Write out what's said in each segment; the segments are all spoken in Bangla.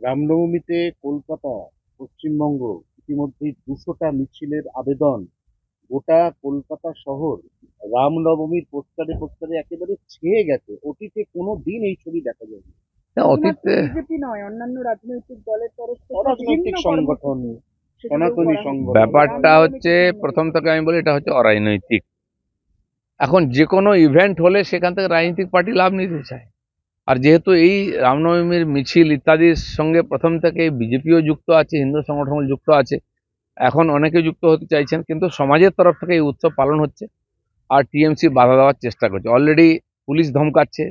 রামনবমীতে কলকাতা, পশ্চিমবঙ্গ ইতিমধ্যেই 200টা মিছিলের আবেদন। গোটা কলকাতা শহর রামনবমীর পোস্টারে পোস্টারে একেবারে ছেয়ে গেছে। অতীতে কোনো দিন এই ছবি দেখা যায়নি। না, শুধুমাত্র অতীতে বিজেপি নয়, অন্যান্য রাজনৈতিক দলের তরফ থেকে বিভিন্ন অরাজনৈতিক সংগঠন, কর্মসূচি সেগুলোও সনাতনী করা হচ্ছে সংগঠন। ব্যাপারটা রামনবমীকে হচ্ছে, সামনে প্রথম রেখে। থেকে আমি বলি এটা হচ্ছে অরাজনৈতিক। এখন যে কোনো ইভেন্ট হলে সেখান থেকে রাজনৈতিক পার্টি লাভ নিতে চায়। আর যেহেতু এই রামনবমীর মিছিল ইত্যাদির সঙ্গে প্রথম থেকে বিজেপিও যুক্ত আছে, হিন্দু সংগঠন যুক্ত আছে, এখন অনেকে যুক্ত হতে চাইছেন, কিন্তু সমাজের তরফ থেকে এই উৎসব পালন হচ্ছে। আর টিএমসি বাধা দেওয়ার চেষ্টা করছে, অলরেডি পুলিশ ধমকাচ্ছে,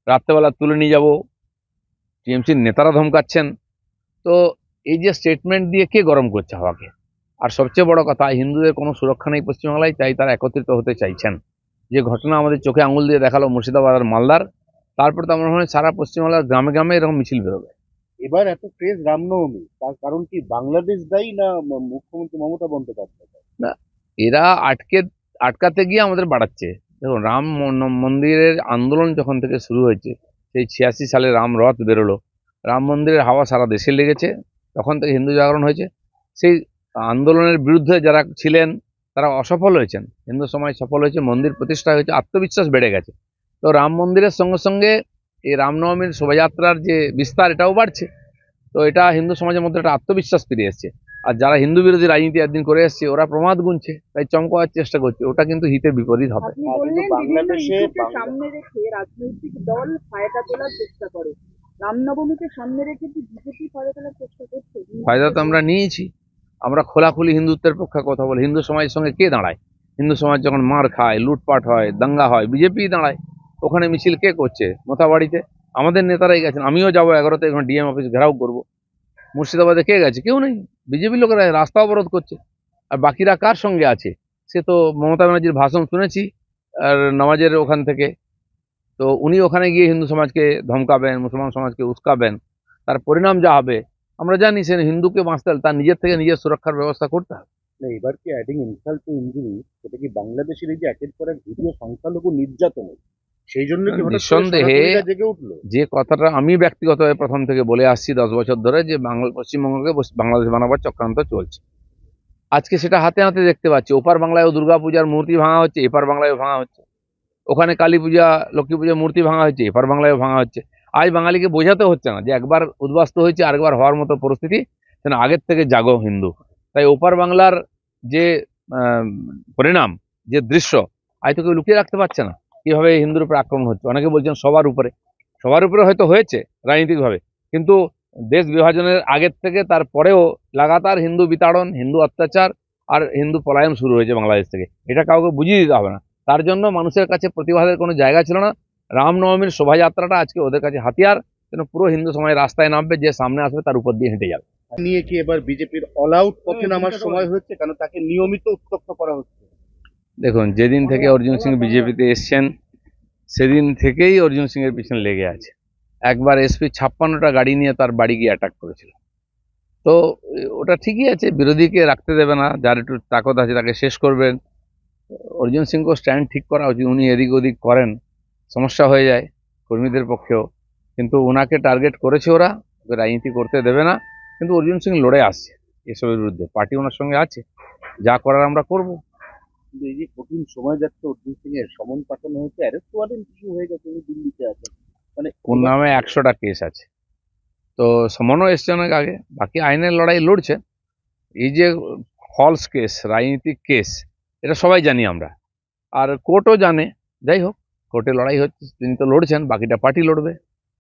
রাত্রেবেলা তুলে নিয়ে যাব, টিএমসির নেতারা ধমকাচ্ছেন। তো এই যে স্টেটমেন্ট দিয়ে কে গরম করছে হাওয়াকে? আর সবচেয়ে বড় কথা, হিন্দুদের কোনো সুরক্ষা নেই পশ্চিমবাংলায়, তাই তারা একত্রিত হতে চাইছেন। যে ঘটনা আমাদের চোখে আঙুল দিয়ে দেখালো মুর্শিদাবাদ আর মালদার, তারপর তো আমার মনে হয় সারা পশ্চিমবাংলার গ্রামে গ্রামে এরকম মিছিল বেরোবে। এবার এত ক্রেজ রামনবমী, তার কারণ কি বাংলাদেশ দায়ী না মুখ্যমন্ত্রী মমতা বন্দ্যোপাধ্যায়? না, এরা আটকাতে গিয়ে আমাদের বাড়াচ্ছে। দেখুন, মন্দিরের আন্দোলন যখন থেকে শুরু হয়েছে, সেই 86 সালে রাম রথ বেরোলো, রাম মন্দিরের হাওয়া সারা দেশে লেগেছে, তখন থেকে হিন্দু জাগরণ হয়েছে। সেই আন্দোলনের বিরুদ্ধে যারা ছিলেন তারা অসফল হয়েছেন, হিন্দু সমাজ সফল হয়েছে, মন্দির প্রতিষ্ঠা হয়েছে, আত্মবিশ্বাস বেড়ে গেছে। তো রাম মন্দিরের সঙ্গে সঙ্গে এই রামনবমীর শোভাযাত্রার যে বিস্তার, এটাও বাড়ছে। তো এটা হিন্দু সমাজের মধ্যে একটা আত্মবিশ্বাস ফিরে এসছে। আর যারা হিন্দু বিরোধী রাজনীতি একদিন করে এসছে, ওরা প্রমাদ গুনছে, তাই চমকাবার চেষ্টা করছে, ওটা কিন্তু হিতে বিপরীত হবে। আপনি কিন্তু বললেন বিভিন্ন বাংলাদেশে ইস্যুকে সামনে রেখে রাজনৈতিক দল ফায়দা তোলার চেষ্টা করে। রামনবমীকে সামনে রেখে কি বিজেপি ফায়দা তোলার চেষ্টা করছে? ফায়দা তো আমরা নিয়েছি। আমরা খোলাখুলি হিন্দুত্বের পক্ষে কথা বলি। হিন্দু সমাজের সঙ্গে কে দাঁড়ায়? হিন্দু সমাজ যখন মার খায়, লুটপাট হয়, দাঙ্গা হয়, বিজেপি দাঁড়ায়। ওখানে মিছিল কে করছে? মোথাবাড়িতে আমাদের নেতারাই গেছেন, আমিও যাবো 11তে, এখন ডিএম অফিস ঘেরাও করবো। মুর্শিদাবাদে কে গেছে? কেউ নেই। বিজেপি লোকেরা রাস্তা অবরোধ করছে। আর বাকিরা কার সঙ্গে আছে? সে তো মমতা ব্যানার্জির ভাষণ শুনেছি আর নামাজের ওখান থেকে। তো উনি ওখানে গিয়ে হিন্দু সমাজকে ধমকাবেন, মুসলমান সমাজকে উস্কাবেন, তার পরিণাম যা হবে আমরা জানি। সে হিন্দুকে বাঁচতে হলে তার নিজের থেকে নিজের সুরক্ষার ব্যবস্থা করতে হবে। না, এবার কি অ্যাডিং ইনসাল্ট টু ইনজুরি, সেটা কি বাংলাদেশের এই যে একের পর এক ভিডিও সংখ্যালঘু নির্যাতনে, সেই জন্য কি হঠাৎ করে নিঃসন্দেহে সনাতনীরা জেগে উঠলো? যে কথাটা আমি ব্যক্তিগতভাবে প্রথম থেকে বলে আসছি 10 বছর ধরে, যে পশ্চিমবঙ্গকে বাংলাদেশ বানাবার চক্রান্ত চলছে, আজকে সেটা হাতে হাতে দেখতে পাচ্ছি। ওপার বাংলায়ও দুর্গাপূজার মূর্তি ভাঙা হচ্ছে, এপার বাংলায়ও ভাঙা হচ্ছে। ওখানে কালী পূজা, লক্ষ্মী পূজার মূর্তি ভাঙা হচ্ছে, এপার বাংলায়ও ভাঙা হচ্ছে। আজ বাঙালিকে বোঝাতে হচ্ছে না যে একবার উদ্বাস্তু হয়েছে, আরেকবার হওয়ার মতো পরিস্থিতি, যেন আগের থেকে জাগো হিন্দু। তাই ওপার বাংলার যে আহ, পরিণাম, যে দৃশ্য, আজ তো কেউ লুকিয়ে রাখতে পারছে না। কিভাবে হিন্দুর উপরে আক্রমণ হচ্ছে, অনেকে বলছেন সবার উপরে হয়তো হয়েছে রাজনৈতিকভাবে, কিন্তু দেশ বিভাজনের আগের থেকে তারপরেও লাগাতার হিন্দু বিতাড়ন, হিন্দু অত্যাচার আর হিন্দু পলায়ন শুরু হয়েছে বাংলাদেশ থেকে। এটা কাউকে বুঝিয়ে দিতে হবে না। তার জন্য মানুষের কাছে প্রতিবাদের কোনো জায়গা ছিল না। রামনবমীর শোভাযাত্রাটা আজকে ওদের কাছে হাতিয়ার, যেন পুরো হিন্দু সমাজ রাস্তায় নামবে, যে সামনে আসবে তার উপর দিয়ে হেঁটে যাবে। নিয়ে কি এবার বিজেপির অল আউট পথে নামার সময় হচ্ছে? কেন তাকে নিয়মিত উত্তপ্ত করা হচ্ছে। দেখুন, যেদিন থেকে অর্জুন সিং বিজেপিতে এসছেন, সেদিন থেকেই অর্জুন সিং এর পিছনে লেগে আছে। একবার এসপি 56টা গাড়ি নিয়ে তার বাড়ি গিয়ে অ্যাটাক করেছিল। তো ওটা ঠিকই আছে, বিরোধীকে রাখতে দেবে না, যার একটু তাকত আছে তাকে শেষ করবেন। অর্জুন সিংকে স্ট্যান্ড ঠিক করা উচিত। উনি এদিক ওদিক করেন, সমস্যা হয়ে যায় কর্মীদের পক্ষেও। কিন্তু ওনাকে টার্গেট করেছে ওরা, ওকে রাজনীতি করতে দেবে না। কিন্তু অর্জুন সিং লড়ে আসছে এসবের বিরুদ্ধে, পার্টি ওনার সঙ্গে আছে, যা করার আমরা করব। কিন্তু এই যে কঠিন সময় যাচ্ছে, অর্জুন সিং এর সমন পাঠানো হয়েছে, অ্যারেস্ট ওয়ারেন্ট ইস্যু হয়ে গেছে, উনি দিল্লিতে আছেন। মানে কোন নামে 100টা কেস আছে। তো সমনও এসছে অনেক আগে, বাকি আইনের লড়াই লড়ছে। এই যে ফলস কেস, রাজনীতিক কেস, এটা সবাই জানি আমরা, আর কোর্টও জানে। যাই হোক, কোর্টে লড়াই হচ্ছে, তিনি তো লড়ছেন, বাকিটা পার্টি লড়বে।